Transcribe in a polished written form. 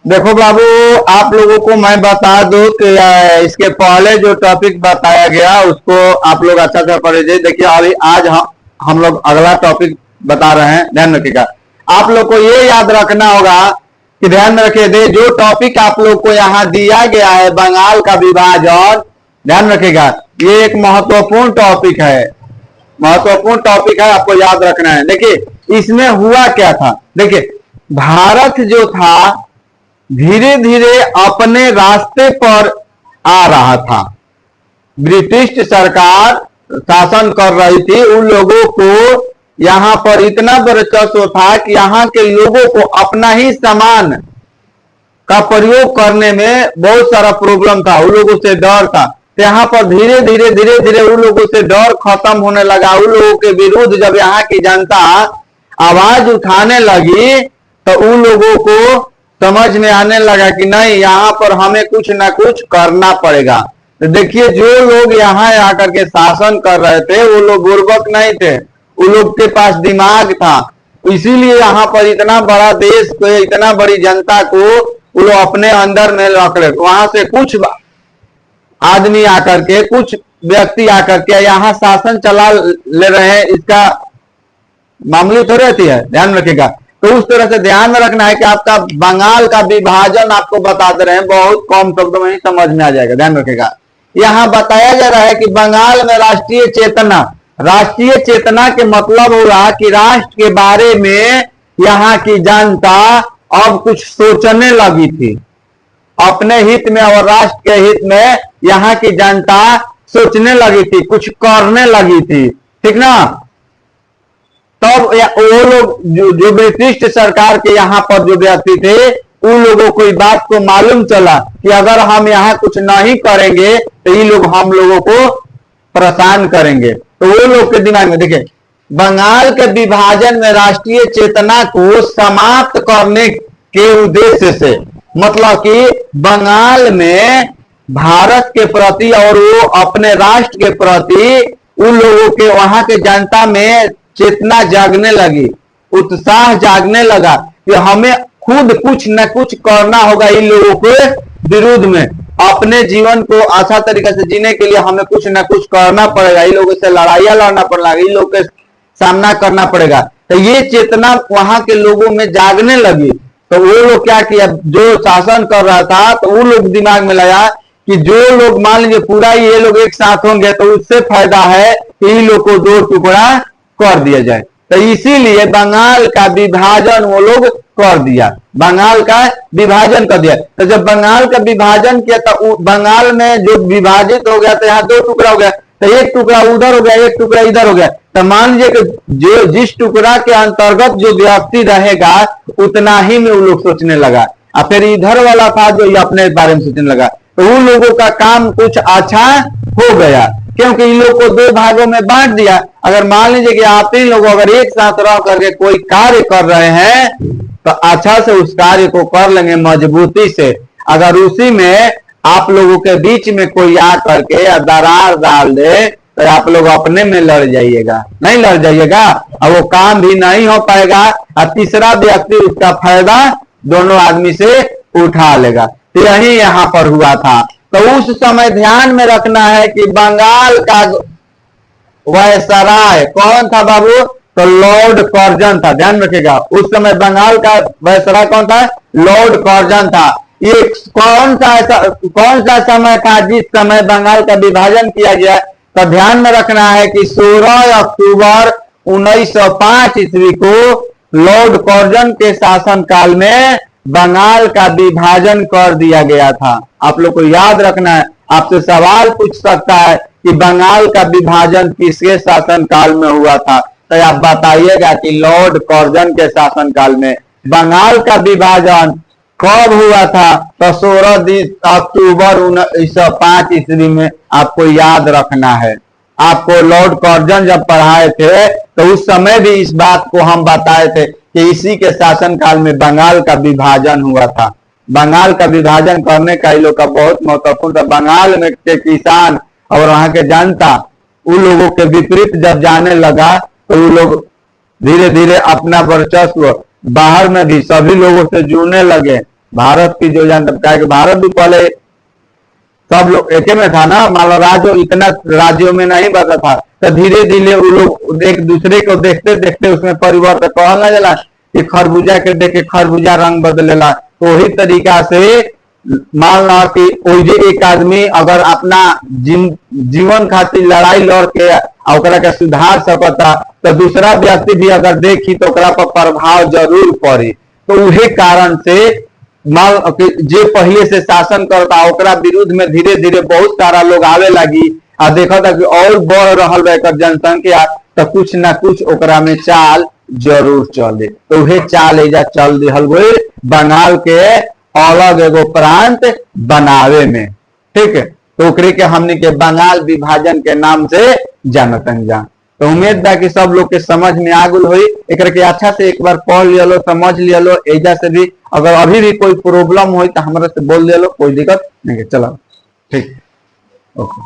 देखो बाबू, आप लोगों को मैं बता दूं कि इसके पहले जो टॉपिक बताया गया उसको आप लोग अच्छा से पढ़ लीजिए। देखिए अभी आज हम लोग अगला टॉपिक बता रहे हैं, ध्यान रखिएगा। आप लोग को ये याद रखना होगा कि ध्यान रखिए दे जो टॉपिक आप लोग को यहाँ दिया गया है बंगाल का विभाजन, ध्यान रखिएगा ये एक महत्वपूर्ण टॉपिक है, महत्वपूर्ण टॉपिक है, आपको याद रखना है। देखिए इसमें हुआ क्या था, देखिए भारत जो था धीरे धीरे अपने रास्ते पर आ रहा था। ब्रिटिश सरकार शासन कर रही थी, उन लोगों को यहां पर इतना वर्चस्व था कि यहां के लोगों को अपना ही सामान का प्रयोग करने में बहुत सारा प्रॉब्लम था, उन लोगों से डर था। तो यहाँ पर धीरे धीरे उन लोगों से डर खत्म होने लगा। उन लोगों के विरुद्ध जब यहाँ की जनता आवाज उठाने लगी तो उन लोगों को समझ में आने लगा कि नहीं, यहाँ पर हमें कुछ ना कुछ करना पड़ेगा। तो देखिए जो लोग यहाँ आकर के शासन कर रहे थे वो लोग बुर्बक नहीं थे, उन लोग के पास दिमाग था, इसीलिए यहाँ पर इतना बड़ा देश को, इतना बड़ी जनता को वो लोग अपने अंदर में रख रहे। वहां से कुछ आदमी आकर के, कुछ व्यक्ति आकर के यहाँ शासन चला ले रहे हैं, इसका मामूली थोड़ी रहती है, ध्यान रखिएगा। तो उस तरह से ध्यान में रखना है कि आपका बंगाल का विभाजन आपको बता दे रहे हैं, बहुत कम शब्दों में ही समझ में आ जाएगा, ध्यान रखिएगा। यहाँ बताया जा रहा है कि बंगाल में राष्ट्रीय चेतना, राष्ट्रीय चेतना के मतलब हो रहा कि राष्ट्र के बारे में यहाँ की जनता अब कुछ सोचने लगी थी, अपने हित में और राष्ट्र के हित में यहाँ की जनता सोचने लगी थी, कुछ करने लगी थी, ठीक ना। तब वो लोग जो ब्रिटिश सरकार के यहाँ पर जो व्यक्ति थे उन लोगों को इस बात को मालूम चला कि अगर हम यहाँ कुछ नहीं करेंगे तो ये लोग हम लोगों को परेशान करेंगे। तो वो लोग के दिमाग में देखिए बंगाल के विभाजन में राष्ट्रीय चेतना को समाप्त करने के उद्देश्य से, मतलब कि बंगाल में भारत के प्रति और वो अपने राष्ट्र के प्रति उन लोगों के, वहां के जनता में चेतना जागने लगी, उत्साह जागने लगा कि हमें खुद कुछ न कुछ करना होगा इन लोगों के विरुद्ध में। अपने जीवन को अच्छा तरीके से जीने के लिए हमें कुछ न कुछ करना पड़ेगा, इन लोगों से लड़ाइयां लड़ना पड़ेगा, इन लोगों के सामना करना पड़ेगा। तो ये चेतना वहां के लोगों में जागने लगी। तो वो लोग क्या किया, जो शासन कर रहा था तो वो लोग दिमाग में लगा कि जो लोग मान लीजिए पूरा ये लोग एक साथ होंगे तो उससे फायदा है कि इन लोग को दो टुकड़ा कर दिया जाए। तो इसीलिए बंगाल का विभाजन वो लोग कर दिया, बंगाल का विभाजन कर दिया। तो जब बंगाल का विभाजन किया तो बंगाल में जो विभाजित हो गया तो यहाँ दो टुकड़ा हो गया, तो एक टुकड़ा उधर हो गया, एक टुकड़ा इधर हो गया। तो मान लीजिए कि जो जिस टुकड़ा के अंतर्गत जो व्यक्ति रहेगा उतना ही में वो लोग सोचने लगा, और फिर इधर वाला था जो ये अपने बारे में सोचने लगा। तो उन लोगों का काम कुछ अच्छा हो गया क्योंकि इन लोगों को दो भागों में बांट दिया। अगर मान लीजिए कि आप इन लोग अगर एक साथ रह करके कोई कार्य कर रहे हैं तो अच्छा से उस कार्य को कर लेंगे मजबूती से। अगर उसी में आप लोगों के बीच में कोई आ करके दरार डाल दे तो आप लोग अपने में लड़ जाइएगा, नहीं लड़ जाइएगा, और वो काम भी नहीं हो पाएगा, और तीसरा व्यक्ति उसका फायदा दोनों आदमी से उठा लेगा। तो यही यहाँ पर हुआ था। तो उस समय ध्यान में रखना है कि बंगाल का वायसराय कौन था बाबू, तो लॉर्ड कर्जन था, ध्यान रखिएगा। उस समय बंगाल का वायसराय कौन था, लॉर्ड कर्जन था। ये कौन सा समय था जिस समय बंगाल का विभाजन किया गया, तो ध्यान में रखना है कि 16 अक्टूबर 1905 ईस्वी को लॉर्ड कर्जन के शासन काल में बंगाल का विभाजन कर दिया गया था। आप लोग को याद रखना है, आपसे सवाल पूछ सकता है कि बंगाल का विभाजन किसके शासन काल में हुआ था, तो आप बताइएगा कि लॉर्ड कर्जन के शासन काल में। बंगाल का विभाजन कब हुआ था, तो 16 अक्टूबर 1905 ईस्वी में। आपको याद रखना है, आपको लॉर्ड कर्जन जब पढ़ाए थे तो उस समय भी इस बात को हम बताए थे कि इसी के शासन काल में बंगाल का विभाजन हुआ था। बंगाल का विभाजन करने का इन लोग का बहुत महत्वपूर्ण था। बंगाल में के किसान और वहां के जनता उन लोगों के विपरीत जब जाने लगा तो वो लोग धीरे धीरे अपना वर्चस्व बाहर में भी सभी लोगों से जुड़ने लगे, भारत की जो क्या कि भारत भी पहले सब लोग एक में था ना, मान लो राज्य इतना राज्यों में नहीं बचा था, तो धीरे धीरे वो लोग एक दूसरे को देखते देखते उसमें परिवर्तन कहना जला कि खरबूजा के देख के खरबूजा रंग बदलेला। तो वही तरीका से मान लो कि ओजे एक आदमी अगर अपना जीवन खातिर लड़ाई लड़ के ओकरा के सुधार सकता, तो दूसरा व्यक्ति भी अगर देखी तो ओकरा पर प्रभाव जरूर पड़ी। तो उहे कारण से मान जे पहले से शासन करता ओकरा विरुद्ध में धीरे धीरे बहुत सारा लोग आवे लगी आ देखा था कि और बढ़ रहल बा एकर जनसंख्या, तो कुछ ना कुछ ओकरा में चाल जरूर चले। तो उहे चाल एजा चल दिहल गई बंगाल के अलग एगो प्रांत बनावे में, ठीक है। तो ओकरे के हमने के बंगाल विभाजन के नाम से जानतन जा। तो उम्मीद बा कि सब लोग के समझ में आ गल होई। एकरा के अच्छा से एक बार पढ़ लिया लो, समझ लिया लो। एजा से भी अगर अभी भी कोई प्रॉब्लम हो तो हमरा से बोल दिया लो, कोई दिक्कत नहीं। चलो ठीक, ओके।